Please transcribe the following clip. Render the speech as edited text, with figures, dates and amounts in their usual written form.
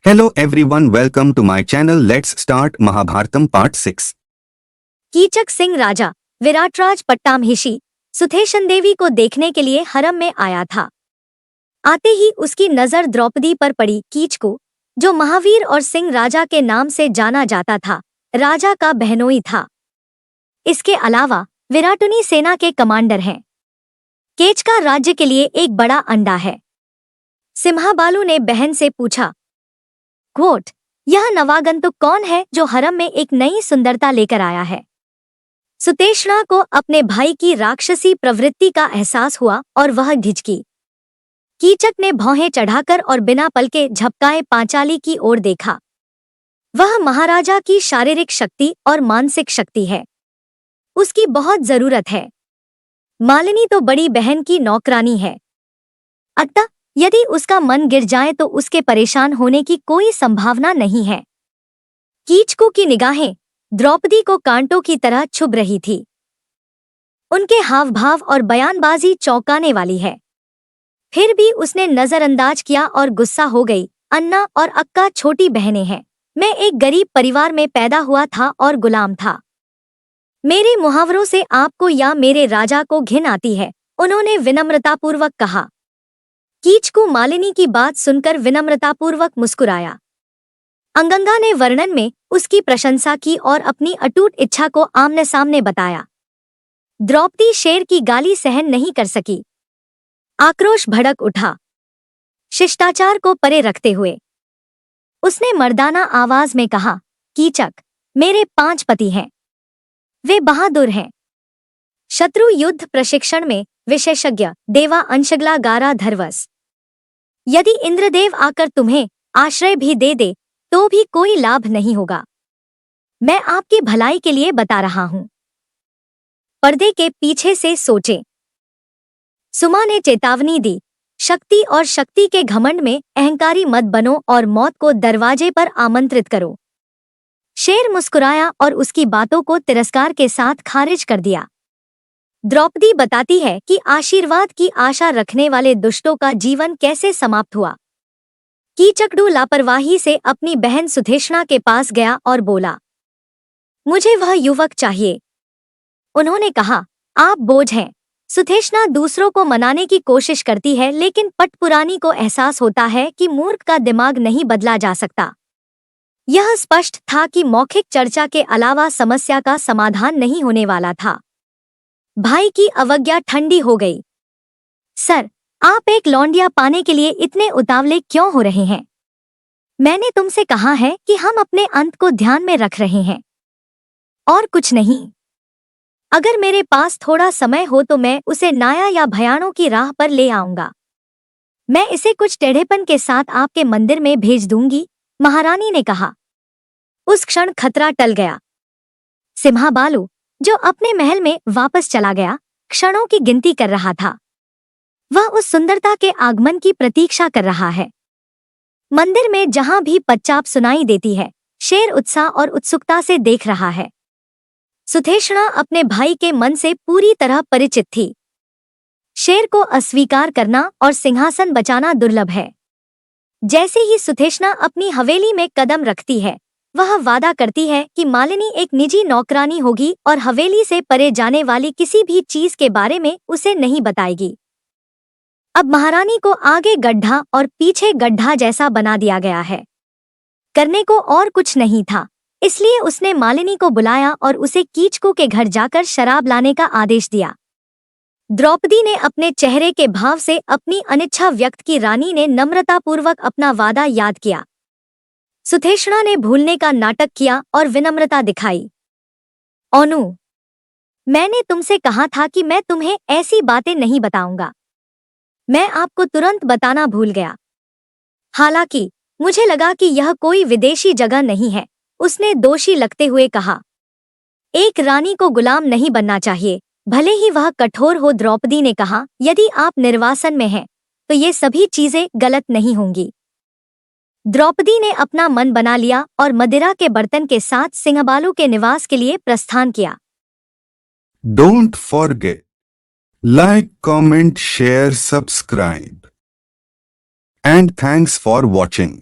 Hello everyone, welcome to my channel. Let's start Mahabharatam part 6. Kichaka Singh राजा विराटराज पट्टामहिषी सुथेशन देवी को देखने के लिए हरम में आया था। आते ही उसकी नजर द्रौपदी पर पड़ी। कीचकू, जो महावीर और सिंह राजा के नाम से जाना जाता था, राजा का बहनोई था। इसके अलावा विराटुनी सेना के कमांडर हैं। केचका राज्य के लिए एक बड़ा अंडा है। सिम्हाबालू ने बहन से पूछा, क्वोट, यह नवागंतुक कौन है जो हरम में एक नई सुंदरता लेकर आया है? सुतेष्णा को अपने भाई की राक्षसी प्रवृत्ति का एहसास हुआ और वह ढिचकी। कीचक ने भौहें चढ़ाकर और बिना पलके झपकाए पांचाली की ओर देखा। वह महाराजा की शारीरिक शक्ति और मानसिक शक्ति है। उसकी बहुत जरूरत है। मालिनी तो बड़ी बहन की नौकरानी है। अतः यदि उसका मन गिर जाए तो उसके परेशान होने की कोई संभावना नहीं है। कीचकू की निगाहें द्रौपदी को कांटों की तरह छुभ रही थी। उनके हाव भाव और बयानबाजी चौंकाने वाली है। फिर भी उसने नजरअंदाज किया और गुस्सा हो गई। अन्ना और अक्का छोटी बहनें हैं। मैं एक गरीब परिवार में पैदा हुआ था और गुलाम था। मेरे मुहावरों से आपको या मेरे राजा को घिन आती है, उन्होंने विनम्रतापूर्वक कहा। कीचकू मालिनी की बात सुनकर विनम्रतापूर्वक मुस्कुराया। अंगंगा ने वर्णन में उसकी प्रशंसा की और अपनी अटूट इच्छा को आमने सामने बताया। द्रौपदी शेर की गाली सहन नहीं कर सकी। आक्रोश भड़क उठा। शिष्टाचार को परे रखते हुए उसने मर्दाना आवाज में कहा, कीचक, मेरे 5 पति हैं। वे बहादुर हैं। शत्रु युद्ध प्रशिक्षण में विशेषज्ञ, देवा अंशगला गारा धरवस। यदि इंद्रदेव आकर तुम्हें आश्रय भी दे दे तो भी कोई लाभ नहीं होगा। मैं आपकी भलाई के लिए बता रहा हूं। पर्दे के पीछे से सोचे। सुमा ने चेतावनी दी, शक्ति और शक्ति के घमंड में अहंकारी मत बनो और मौत को दरवाजे पर आमंत्रित करो। शेर मुस्कुराया और उसकी बातों को तिरस्कार के साथ खारिज कर दिया। द्रौपदी बताती है कि आशीर्वाद की आशा रखने वाले दुष्टों का जीवन कैसे समाप्त हुआ। कीचकड़ू लापरवाही से अपनी बहन सुथेष्णा के पास गया और बोला, मुझे वह युवक चाहिए। उन्होंने कहा, आप बोझ हैं। सुथेष्णा दूसरों को मनाने की कोशिश करती है, लेकिन पटपुरानी को एहसास होता है कि मूर्ख का दिमाग नहीं बदला जा सकता। यह स्पष्ट था कि मौखिक चर्चा के अलावा समस्या का समाधान नहीं होने वाला था। भाई की अवज्ञा ठंडी हो गई। सर, आप एक लौंडिया पाने के लिए इतने उतावले क्यों हो रहे हैं? मैंने तुमसे कहा है कि हम अपने अंत को ध्यान में रख रहे हैं और कुछ नहीं। अगर मेरे पास थोड़ा समय हो तो मैं उसे नाया या भयाणों की राह पर ले आऊंगा। मैं इसे कुछ टेढ़ेपन के साथ आपके मंदिर में भेज दूंगी, महारानी ने कहा। उस क्षण खतरा टल गया। सिम्हाबालू, जो अपने महल में वापस चला गया, क्षणों की गिनती कर रहा था। वह उस सुंदरता के आगमन की प्रतीक्षा कर रहा है। मंदिर में जहां भी पच्चाप सुनाई देती है, शेर उत्साह और उत्सुकता से देख रहा है। सुथेष्णा अपने भाई के मन से पूरी तरह परिचित थी। शेर को अस्वीकार करना और सिंहासन बचाना दुर्लभ है। जैसे ही सुथेष्णा अपनी हवेली में कदम रखती है, वह वादा करती है कि मालिनी एक निजी नौकरानी होगी और हवेली से परे जाने वाली किसी भी चीज के बारे में उसे नहीं बताएगी। अब महारानी को आगे गड्ढा और पीछे गड्ढा जैसा बना दिया गया है। करने को और कुछ नहीं था, इसलिए उसने मालिनी को बुलाया और उसे कीचकू के घर जाकर शराब लाने का आदेश दिया। द्रौपदी ने अपने चेहरे के भाव से अपनी अनिच्छा व्यक्त की। रानी ने नम्रतापूर्वक अपना वादा याद किया। सुथेष्णा ने भूलने का नाटक किया और विनम्रता दिखाई। ओनू, मैंने तुमसे कहा था कि मैं तुम्हें ऐसी बातें नहीं बताऊंगा। मैं आपको तुरंत बताना भूल गया। हालांकि मुझे लगा कि यह कोई विदेशी जगह नहीं है, उसने दोषी लगते हुए कहा। एक रानी को गुलाम नहीं बनना चाहिए, भले ही वह कठोर हो। द्रौपदी ने कहा, यदि आप निर्वासन में हैं तो ये सभी चीजें गलत नहीं होंगी। द्रौपदी ने अपना मन बना लिया और मदिरा के बर्तन के साथ सिंहबालू के निवास के लिए प्रस्थान किया। Don't forget, like, comment, share, subscribe. And thanks for watching.